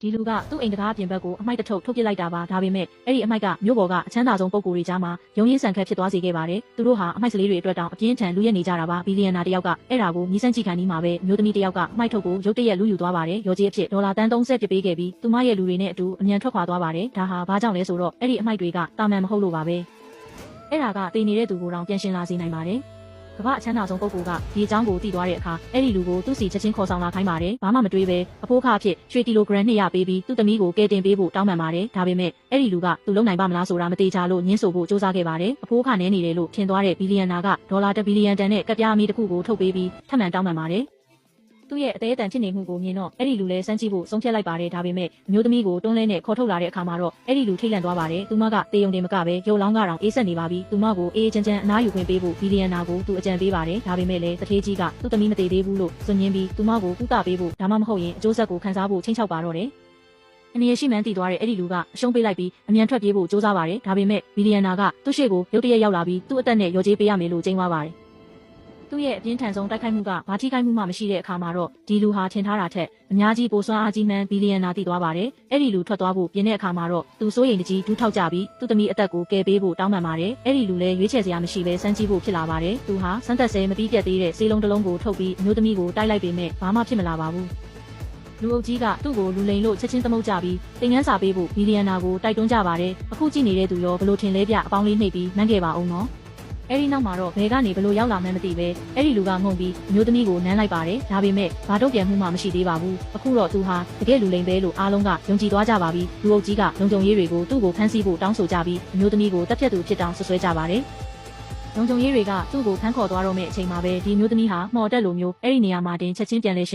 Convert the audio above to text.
ဒီလူကသူ့အိမ်တကားပြင်ဘက်ကိုအမိုက်တထုပ်ထုတ်ပစ်လိုက်တာပါဒါပေမဲ့အဲ့ဒီအမိုက်ကမြို့ပေါ်ကအချမ်းသာဆုံးပုံကိုယ်တွေကြားမှာရုံရင်းဆန်ခတ်ဖြစ်သွားစေခဲ့ပါတယ်သူတို့ဟာအမိုက်ကလေးတွေအတွက်တောင်အပြင်းထန်လူရက်နေကြတာပါဘီလီယံနာတယောက်ကအဲ့ဒါကိုမြည်ဆန်းကြည့်ခံပြီးမှာပဲမျိုးသမီးတယောက်ကအမိုက်ထုတ်ကိုရုတ်တရက်လူယူသွားပါတယ်ရော်ကြီးအဖြစ်ဒေါ်လာတန်း30ပြစ်ပေးခဲ့ပြီးသူမရဲ့လူတွေနဲ့အတူအမြန်ထွက်ခွာသွားပါတယ်ဒါဟာဘာကြောင့်လဲဆိုတော့အဲ့ဒီအမိုက်တွေကတာမန်မဟုတ်လို့ပါပဲအဲ့ဒါကတည်နေတဲ့သူကိုတောင်ပြန်ရှင်လာစေနိုင်ပါတယ်ကမ္ဘာအချမ်းသာဆုံးပုဂ္ဂိုလ်ကဒီအကြောင်းကိုသိသွားတဲ့အခါအဲ့ဒီလူကိုသူ့စီချက်ချင်းခေါ်ဆောင်လာခိုင်းပါတယ်ဘာမှမတွေးပဲအဖိုးခအဖြစ်ရွှေကီလိုဂရမ်200ပေးပြီးသူ့သမီးကိုကယ်တင်ပေးဖို့တောင်းပန်ပါတယ်ဒါပေမဲ့အဲ့ဒီလူကသူလုံနိုင်ပါမလားဆိုတာမသေးချာလို့ညှင်းဆိုဖို့စူးစမ်းခဲ့ပါတယ်အဖိုးခနဲနေတယ်လို့ထင်သွားတဲ့ဘီလီယံနာကဒေါ်လာ1ဘီလီယံတန်နဲ့ကပ်ပြားအမီတစ်ခုကိုထုတ်ပေးပြီးထပ်မံတောင်းပန်ပါတယ်သူ့ရဲ့အသေးအတန်ဖြစ်နေမှုကိုမြင်တော့အဲ့ဒီလူလည်းစမ်းကြည့်ဖို့ဆုံးဖြတ်လိုက်ပါတယ်ဒါပေမဲ့အမျိုးသမီးကိုတွန်းလဲနဲ့ခေါ်ထုတ်လာတဲ့အခါမှာတော့အဲ့ဒီလူထိတ်လန့်သွားပါတယ်သူမကတေယုံတင်မကပဲရုပ်လောင်းကတော့အေးဆက်နေပါပြီသူမကိုအေးချမ်းချမ်းအနားယူခွင့်ပေးဖို့ဘီလီယံနာကိုသူအကြံပေးပါတယ်ဒါပေမဲ့လည်းတထေးကြီးကသူ့သမီးမသေးသေးဘူးလို့စွန့်ညင်းပြီးသူမကိုကုသပေးဖို့ဒါမှမဟုတ်ရင်အကျိုးဆက်ကိုခံစားဖို့ချိန်ချောက်ပါတော့တယ်အနေရရှိမှန်းတည်သွားတဲ့အဲ့ဒီလူကအရှုံးပေးလိုက်ပြီးအမြန်ထွက်ပြေးဖို့စူးစမ်းပါတယ်ဒါပေမဲ့ဘီလီယံနာကသူ့ရှေ့ကိုရုတ်တရက်ရောက်လာပြီးသူ့အသက်နဲ့ရော်ကြေးပေးရမယ်လို့ကြိမ်းသွားပါတယ်သူ့ရဲ့အပြင်းထန်ဆုံးတိုက်ခိုက်မှုကဘာထိခိုက်မှုမှမရှိတဲ့အခါမှာတော့ဒီလူဟာထင်ထားတာထက်အများကြီးပိုစွမ်းအားကြီးမှန်းဘီလီယံနာတည်သွားပါတယ်။အဲ့ဒီလူထွက်သွားဖို့ပြင်တဲ့အခါမှာတော့သူစိုးရိမ်တကြီးဒူးထောက်ကြပြီးသူ့သမီးအသက်ကိုကယ်ပေးဖို့တောင်းပန်ပါတယ်။အဲ့ဒီလူလည်းရွေးချယ်စရာမရှိဘဲစမ်းကြည့်ဖို့ဖြစ်လာပါတယ်။သူဟာစမ်းသက်ဆဲမပြီးပြတ်သေးတဲ့ဆေးလုံးတစ်လုံးကိုထုတ်ပြီးအမျိုးသမီးကိုတိုက်လိုက်ပေမဲ့ဘာမှဖြစ်မလာပါဘူး။လူအုပ်ကြီးကသူ့ကိုလူလိန်လို့ချက်ချင်းသမုတ်ကြပြီးတင်ငန်းစာပေးဖို့ဘီလီယံနာကိုတိုက်တွန်းကြပါတယ်။အခုကြည့်နေတဲ့သူရောဘလို့ထင်လဲပြအပေါင်းလေးနှိပ်ပြီးမှန်းခဲ့ပါအောင်နော်။အဲ့ဒီနောက်မှာတော့ဘယ်ကနေဘလို့ရောက်လာမှန်းမသိပဲအဲ့ဒီလူကငုံပြီးအမျိုးသမီးကိုနမ်းလိုက်ပါတယ်ဒါပေမဲ့ဘာတော့ပြန်မှုမှမရှိသေးပါဘူးအခုတော့သူဟာတကယ်လူလိမ်ပဲလို့အားလုံးကယုံကြည်သွားကြပါပြီလူအုပ်ကြီးကလုံခြုံရေးတွေကိုသူ့ကိုဖမ်းဆီးဖို့တောင်းဆိုကြပြီးအမျိုးသမီးကိုတပ်ဖြတ်သူဖြစ်တောင်းဆွဆွဲကြပါတယ်လုံခြုံရေးတွေကသူ့ကိုဖမ်းခေါ်သွားတော့မယ့်အချိန်မှာပဲဒီမျိုးသမီးဟာမှော်တက်လိုမျိုးအဲ့ဒီနေရာမှာတင်ချက်ချင်းပြန်လဲရှင်